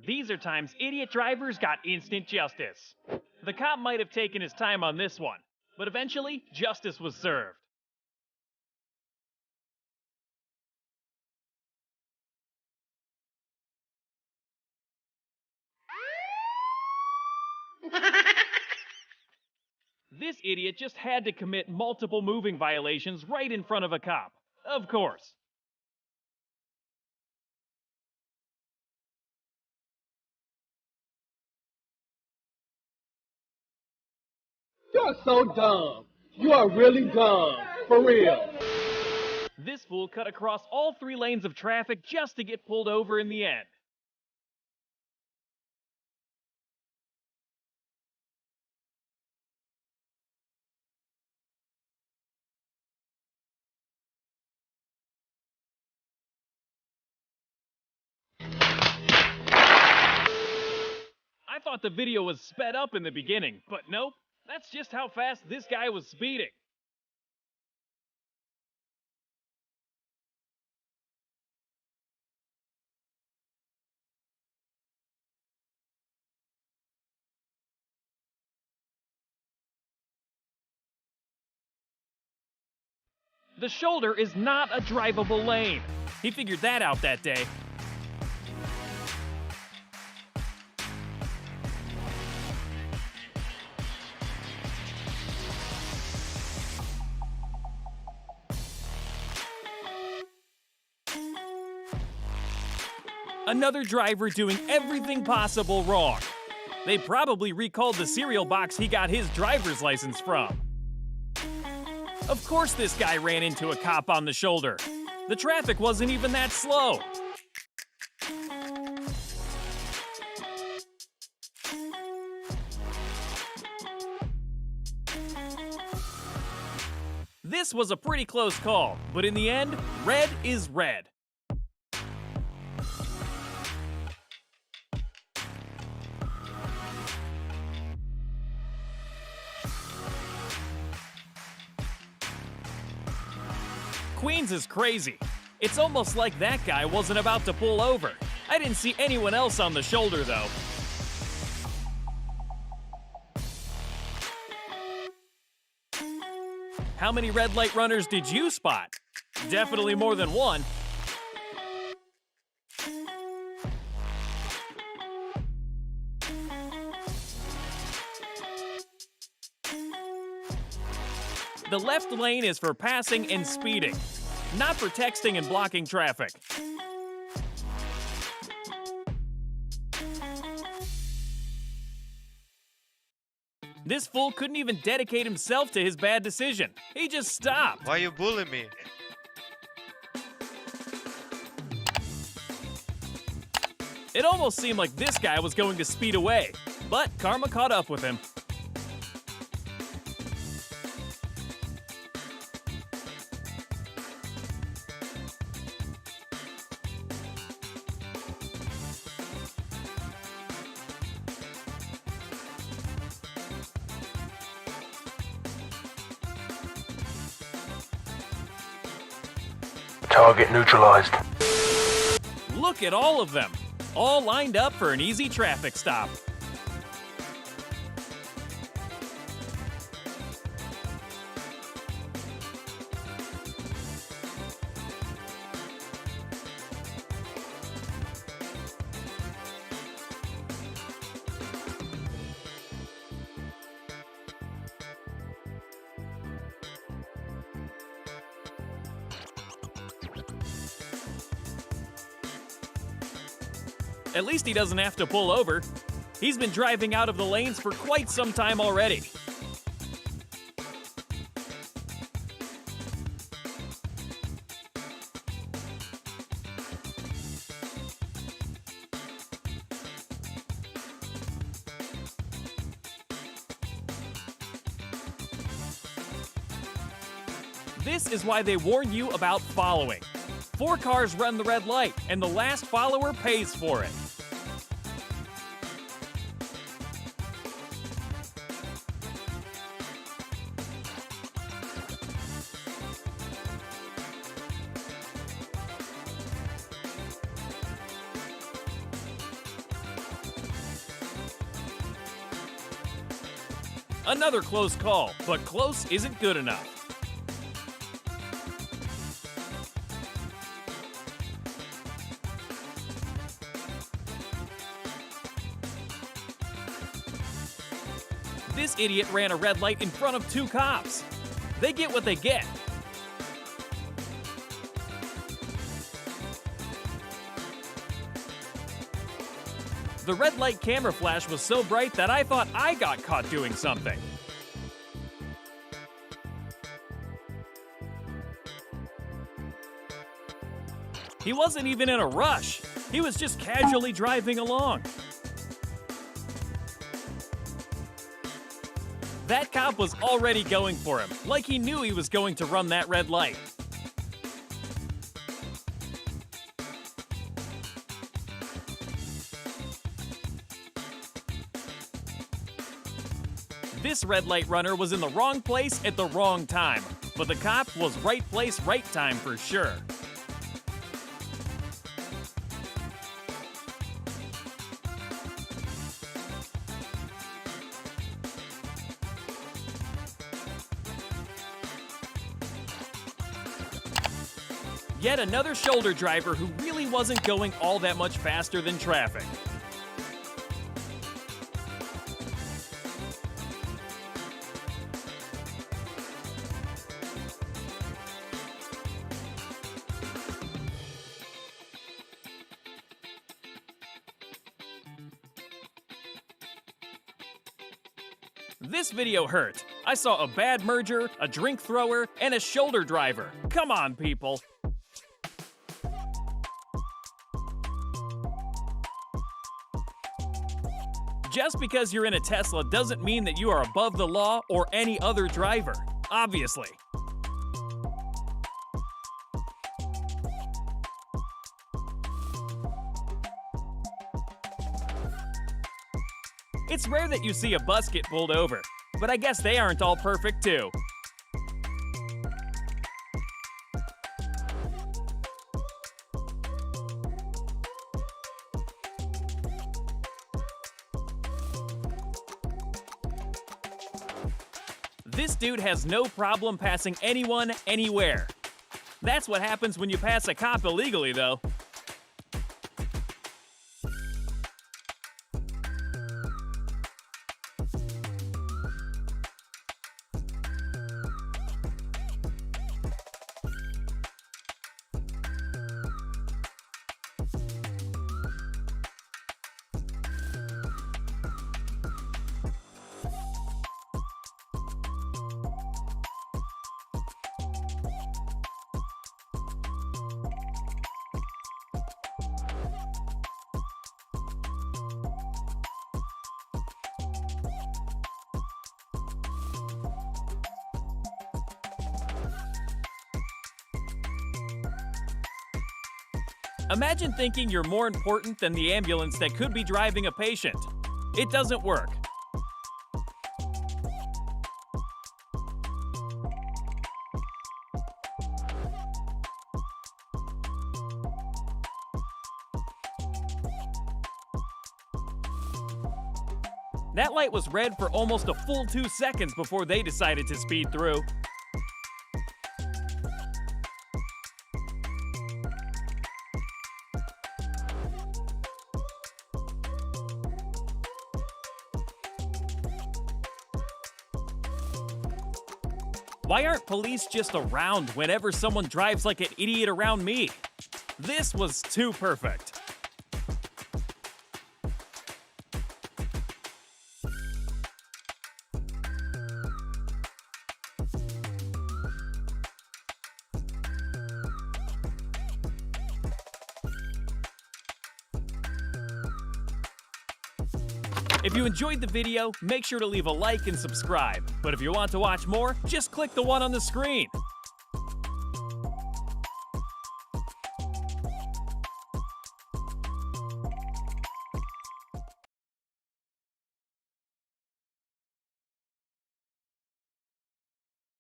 These are times idiot drivers got instant justice. The cop might have taken his time on this one, but eventually, justice was served. This idiot just had to commit multiple moving violations right in front of a cop. Of course. You're so dumb. You are really dumb. For real. This fool cut across all 3 lanes of traffic just to get pulled over in the end. I thought the video was sped up in the beginning, but nope. That's just how fast this guy was speeding. The shoulder is not a drivable lane. He figured that out that day. Another driver doing everything possible wrong. They probably recalled the cereal box he got his driver's license from. Of course this guy ran into a cop on the shoulder. The traffic wasn't even that slow. This was a pretty close call, but in the end, red is red. Queens is crazy. It's almost like that guy wasn't about to pull over. I didn't see anyone else on the shoulder, though. How many red light runners did you spot? Definitely more than one. The left lane is for passing and speeding, not for texting and blocking traffic. This fool couldn't even dedicate himself to his bad decision. He just stopped. Why you bullying me? It almost seemed like this guy was going to speed away, but karma caught up with him. Target neutralized. Look at all of them, all lined up for an easy traffic stop. At least he doesn't have to pull over. He's been driving out of the lanes for quite some time already. This is why they warn you about following. 4 cars run the red light, and the last follower pays for it. Another close call, but close isn't good enough. This idiot ran a red light in front of 2 cops. They get what they get. The red light camera flash was so bright that I thought I got caught doing something. He wasn't even in a rush. He was just casually driving along. That cop was already going for him, like he knew he was going to run that red light. This red light runner was in the wrong place at the wrong time, but the cop was right place, right time for sure. Yet another shoulder driver who really wasn't going all that much faster than traffic. This video hurt. I saw a bad merger, a drink thrower, and a shoulder driver. Come on, people. Just because you're in a Tesla doesn't mean that you are above the law or any other driver, obviously. It's rare that you see a bus get pulled over, but I guess they aren't all perfect too. This dude has no problem passing anyone, anywhere. That's what happens when you pass a cop illegally, though. Imagine thinking you're more important than the ambulance that could be driving a patient. It doesn't work. That light was red for almost a full 2 seconds before they decided to speed through. Why aren't police just around whenever someone drives like an idiot around me? This was too perfect. If you enjoyed the video, make sure to leave a like and subscribe. But if you want to watch more, just click the one on the screen.